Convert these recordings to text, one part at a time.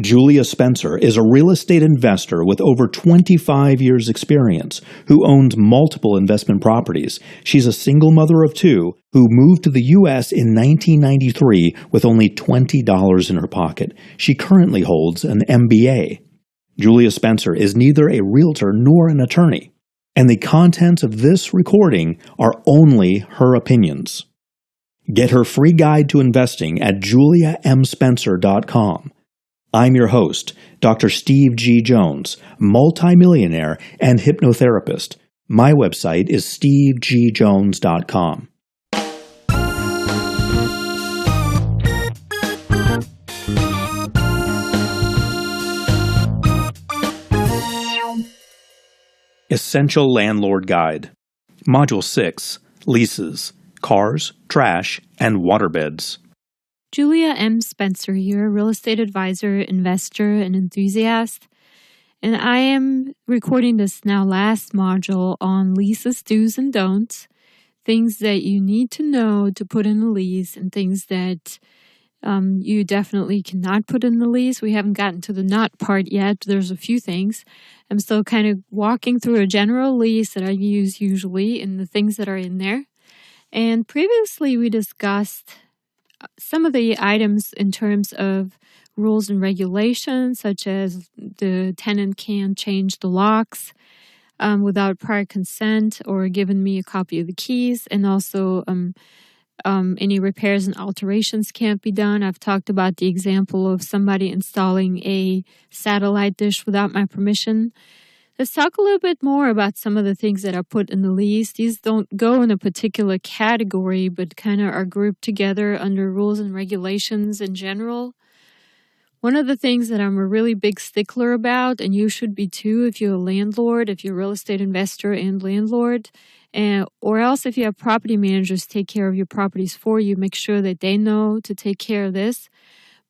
Julia Spencer is a real estate investor with over 25 years' experience who owns multiple investment properties. She's a single mother of two who moved to the U.S. in 1993 with only $20 in her pocket. She currently holds an MBA. Julia Spencer is neither a realtor nor an attorney, and the contents of this recording are only her opinions. Get her free guide to investing at juliamspencer.com. I'm your host, Dr. Steve G. Jones, multimillionaire and hypnotherapist. My website is stevegjones.com. Essential Landlord Guide. Module 6, Leases, Cars, Trash, and Waterbeds. Julia M. Spencer here, real estate advisor, investor, and enthusiast. And I am recording this now last module on leases, do's, and don'ts. Things that you need to know to put in a lease and things that you definitely cannot put in the lease. We haven't gotten to the not part yet. There's a few things. I'm still kind of walking through a general lease that I use usually and the things that are in there. And previously we discussed some of the items in terms of rules and regulations, such as the tenant can't change the locks without prior consent or giving me a copy of the keys, and also any repairs and alterations can't be done. I've talked about the example of somebody installing a satellite dish without my permission. Let's talk a little bit more about some of the things that are put in the lease. These don't go in a particular category, but kind of are grouped together under rules and regulations in general. One of the things that I'm a really big stickler about, and you should be too if you're a landlord, if you're a real estate investor and landlord, or else if you have property managers take care of your properties for you, make sure that they know to take care of this.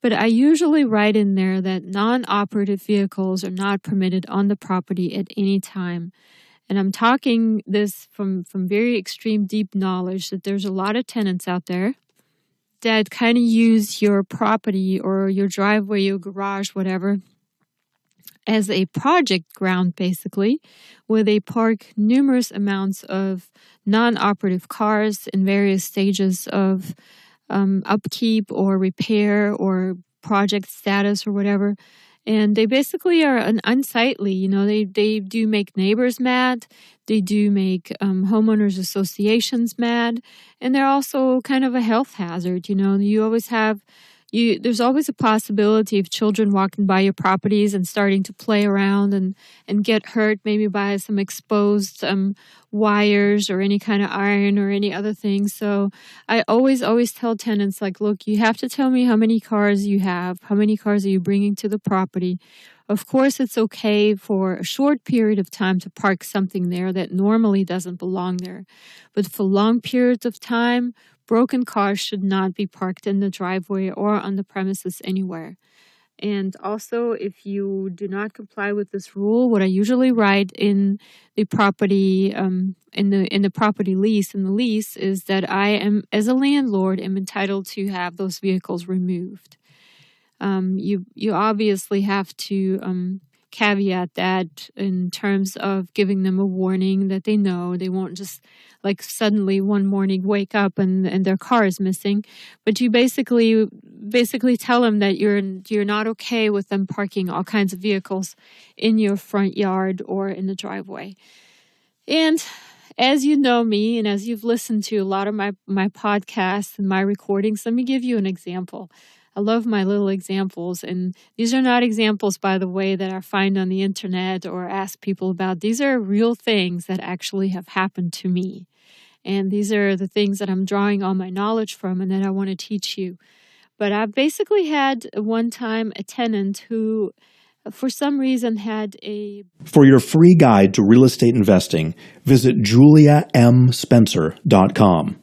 But I usually write in there that non-operative vehicles are not permitted on the property at any time. And I'm talking this from very extreme deep knowledge that there's a lot of tenants out there that kind of use your property or your driveway, your garage, whatever, as a project ground, basically, where they park numerous amounts of non-operative cars in various stages of upkeep or repair or project status or whatever. And they basically are unsightly. They do make neighbors mad. They do make homeowners associations mad. And they're also kind of a health hazard. There's always a possibility of children walking by your properties and starting to play around and get hurt maybe by some exposed wires or any kind of iron or any other thing. So I always tell tenants, look, you have to tell me how many cars you have, how many cars are you bringing to the property. Of course, it's okay for a short period of time to park something there that normally doesn't belong there. But for long periods of time, broken cars should not be parked in the driveway or on the premises anywhere. And also, if you do not comply with this rule, what I usually write in the property in the property lease, in the lease, is that I am, as a landlord, am entitled to have those vehicles removed. You obviously have to caveat that in terms of giving them a warning that they know they won't just suddenly one morning wake up and their car is missing. But you basically tell them that you're not okay with them parking all kinds of vehicles in your front yard or in the driveway. And as you know me, and as you've listened to a lot of my podcasts and my recordings, let me give you an example. I love my little examples, and these are not examples, by the way, that I find on the internet or ask people about. These are real things that actually have happened to me, and these are the things that I'm drawing all my knowledge from and that I want to teach you. But I basically had one time a tenant who, for some reason, had a... For your free guide to real estate investing, visit juliamspencer.com.